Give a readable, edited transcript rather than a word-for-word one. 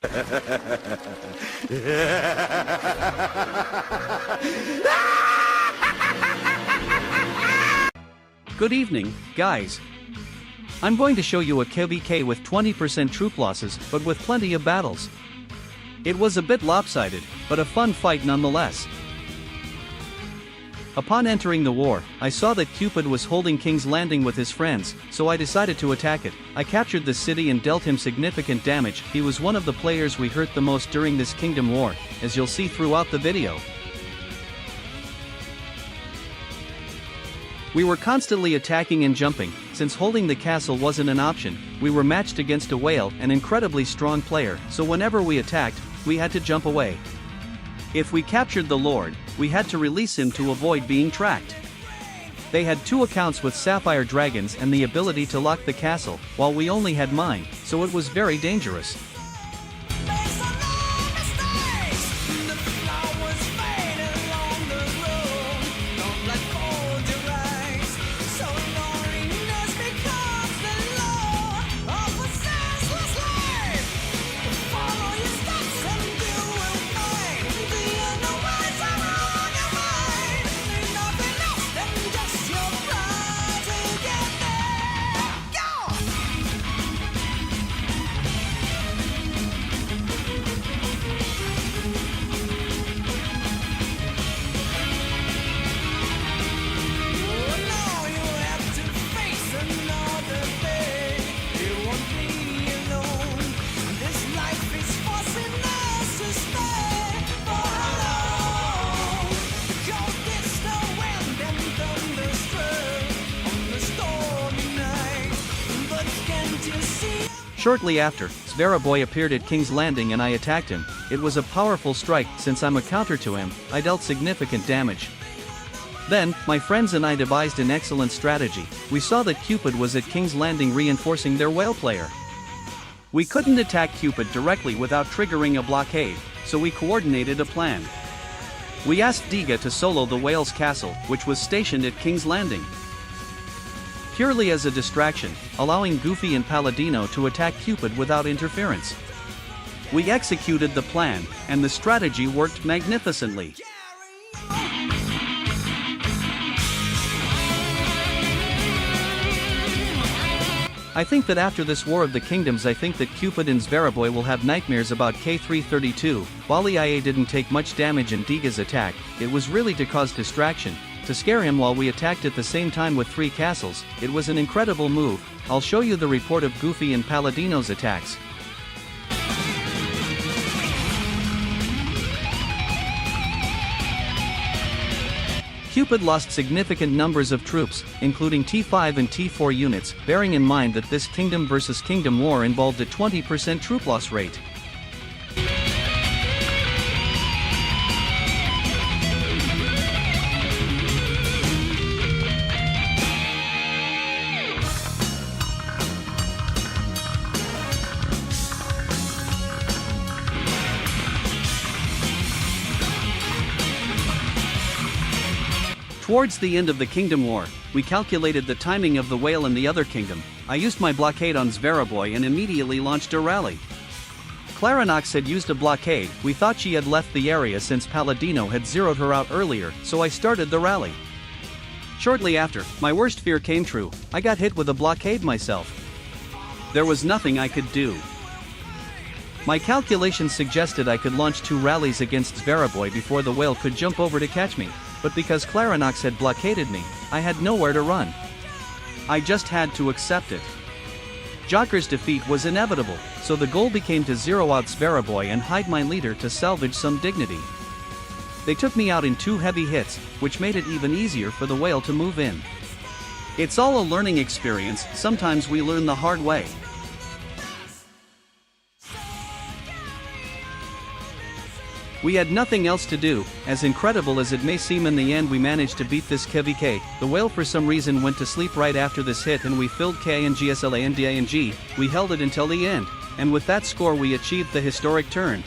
Good evening, guys. I'm going to show you a KvK with 20% troop losses but with plenty of battles. It was a bit lopsided, but a fun fight nonetheless. Upon entering the war, I saw that Cupid was holding King's Landing with his friends, so I decided to attack it. I captured the city and dealt him significant damage. He was one of the players we hurt the most during this kingdom war, as you'll see throughout the video. We were constantly attacking and jumping. Since holding the castle wasn't an option, we were matched against a whale, an incredibly strong player, so whenever we attacked, we had to jump away. If we captured the Lord, we had to release him to avoid being tracked. They had 2 accounts with Sapphire Dragons and the ability to lock the castle, while we only had mine, so it was very dangerous. Shortly after, Sveraboy appeared at King's Landing and I attacked him. It was a powerful strike. Since I'm a counter to him, I dealt significant damage. Then, my friends and I devised an excellent strategy. We saw that Cupid was at King's Landing reinforcing their whale player. We couldn't attack Cupid directly without triggering a blockade, so we coordinated a plan. We asked Diga to solo the whale's castle, which was stationed at King's Landing, purely as a distraction, allowing Goofy and Palladino to attack Cupid without interference. We executed the plan, and the strategy worked magnificently. I think that after this War of the Kingdoms, I think that Cupid and Sveraboy will have nightmares about K332. While EIA didn't take much damage in Diga's attack, it was really to cause distraction, to scare him while we attacked at the same time with 3 castles. It was an incredible move. I'll show you the report of Goofy and Palladino's attacks. Cupid lost significant numbers of troops, including T5 and T4 units, bearing in mind that this kingdom versus kingdom war involved a 20% troop loss rate. Towards the end of the Kingdom War, we calculated the timing of the whale in the other kingdom. I used my blockade on Sveraboy and immediately launched a rally. Clarinox had used a blockade. We thought she had left the area since Palladino had zeroed her out earlier, so I started the rally. Shortly after, my worst fear came true. I got hit with a blockade myself. There was nothing I could do. My calculations suggested I could launch 2 rallies against Sveraboy before the whale could jump over to catch me. But because Clarinox had blockaded me, I had nowhere to run. I just had to accept it. Joker's defeat was inevitable, so the goal became to zero out Sveraboy and hide my leader to salvage some dignity. They took me out in 2 heavy hits, which made it even easier for the whale to move in. It's all a learning experience. Sometimes we learn the hard way. We had nothing else to do. As incredible as it may seem, in the end we managed to beat this KvK. The whale for some reason went to sleep right after this hit and we filled K and GSLA and DA and G. We held it until the end, and with that score we achieved the historic turn.